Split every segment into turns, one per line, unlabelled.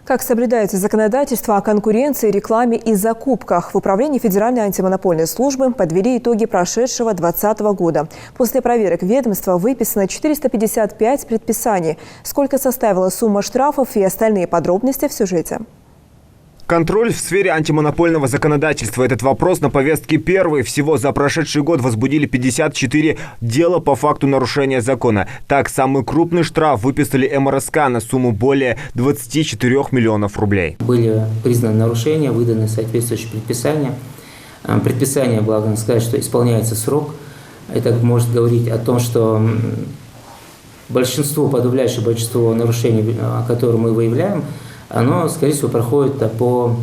Как соблюдается законодательство о конкуренции, рекламе и закупках? В Управлении Федеральной антимонопольной службы подвели итоги прошедшего 2020 года. После проверок ведомства выписано 455 предписаний. Сколько составила сумма штрафов и остальные подробности в сюжете.
Контроль в сфере антимонопольного законодательства. Этот вопрос на повестке первый. Всего за прошедший год возбудили 54 дела по факту нарушения закона. Так, самый крупный штраф выписали МРСК на сумму более 24 миллионов рублей.
Были признаны нарушения, выданы соответствующие предписания. Предписание, благо сказать, что исполняется срок. Это может говорить о том, что подавляющее большинство нарушений, которые мы выявляем, оно, скорее всего, проходит по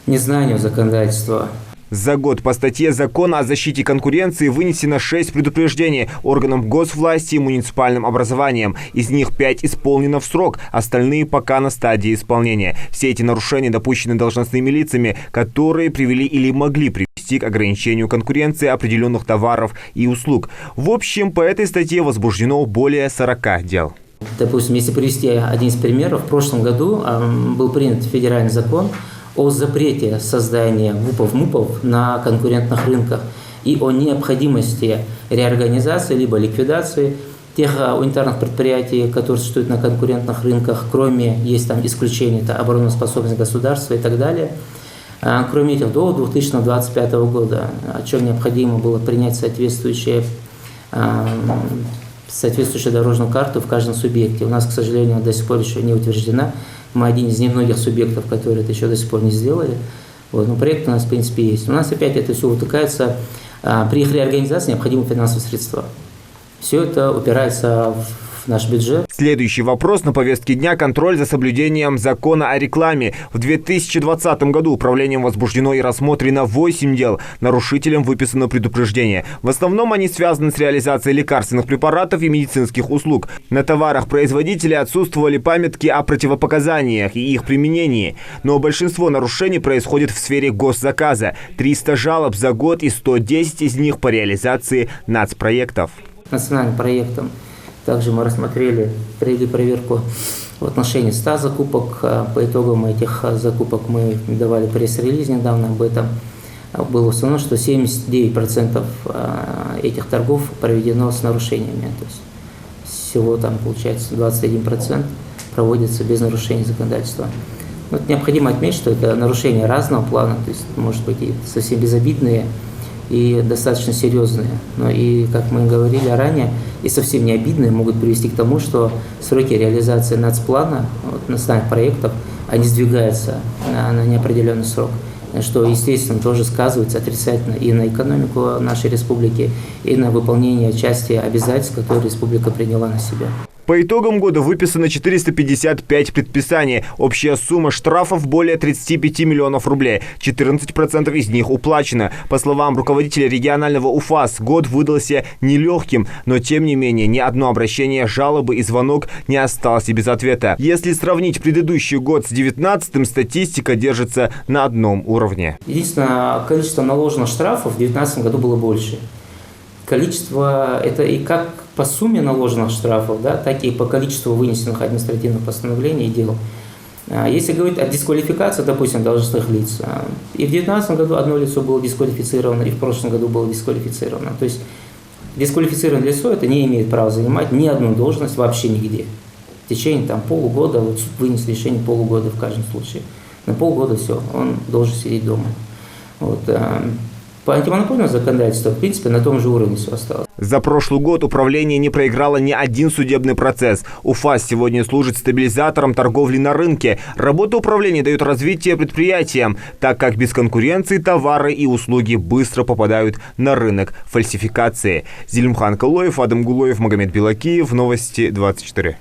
незнанию законодательства.
За год по статье Закона о защите конкуренции вынесено 6 предупреждений органам госвласти и муниципальным образованиям. Из них 5 исполнено в срок, остальные пока на стадии исполнения. Все эти нарушения допущены должностными лицами, которые привели или могли привести к ограничению конкуренции определенных товаров и услуг. В общем, по этой статье возбуждено более 40 дел.
Допустим, если привести один из примеров, в прошлом году был принят федеральный закон о запрете создания ВУПов на конкурентных рынках и о необходимости реорганизации либо ликвидации тех унитарных предприятий, которые существуют на конкурентных рынках, кроме, есть там исключения, это обороноспособность государства и так далее. Кроме этих, до 2025 года, о чем необходимо было принять соответствующую дорожную карту в каждом субъекте. У нас, к сожалению, до сих пор еще не утверждена. Мы один из немногих субъектов, которые это еще до сих пор не сделали. Но проект у нас, в принципе, есть. У нас опять это все утыкается. При их реорганизации необходимы финансовые средства. Все это упирается в наш бюджет.
Следующий вопрос на повестке дня – контроль за соблюдением закона о рекламе. В 2020 году управлением возбуждено и рассмотрено 8 дел. Нарушителям выписано предупреждение. В основном они связаны с реализацией лекарственных препаратов и медицинских услуг. На товарах производителя отсутствовали памятки о противопоказаниях и их применении. Но большинство нарушений происходит в сфере госзаказа. 300 жалоб за год и 110 из них по реализации нацпроектов.
Национальным проектом также мы провели проверку в отношении 100 закупок. По итогам этих закупок мы давали пресс-релиз недавно об этом. Было установлено, что 79% этих торгов проведено с нарушениями. То есть всего там получается 21% проводится без нарушения законодательства. Необходимо отметить, что это нарушения разного плана, то есть может быть и совсем безобидные, и достаточно серьезные. Но и, как мы говорили ранее, и совсем не обидные могут привести к тому, что сроки реализации нацплана, национальных проектов, они сдвигаются на неопределенный срок, что, естественно, тоже сказывается отрицательно и на экономику нашей республики, и на выполнение части обязательств, которые республика приняла на себя.
По итогам года выписано 455 предписаний. Общая сумма штрафов более 35 миллионов рублей. 14% из них уплачено. По словам руководителя регионального УФАС, год выдался нелегким, но тем не менее ни одно обращение, жалобы и звонок не остался без ответа. Если сравнить предыдущий год с 2019-м, статистика держится на одном уровне.
Единственное, количество наложенных штрафов в 2019 году было больше. Количество, это и как по сумме наложенных штрафов, да, так и по количеству вынесенных административных постановлений и дел. Если говорить о дисквалификации, допустим, должностных лиц, и в 2019 году одно лицо было дисквалифицировано, и в прошлом году было дисквалифицировано. То есть дисквалифицированное лицо это не имеет права занимать ни одну должность вообще нигде. В течение полугода, суд вынес решение полугода в каждом случае. На полгода все, он должен сидеть дома. По антимонопольному законодательству, в принципе, на том же уровне все осталось.
За прошлый год управление не проиграло ни один судебный процесс. УФАС сегодня служит стабилизатором торговли на рынке. Работа управления дает развитие предприятиям, так как без конкуренции товары и услуги быстро попадают на рынок фальсификации. Зелимхан Калоев, Адам Гулоев, Магомед Белакиев. Новости 24.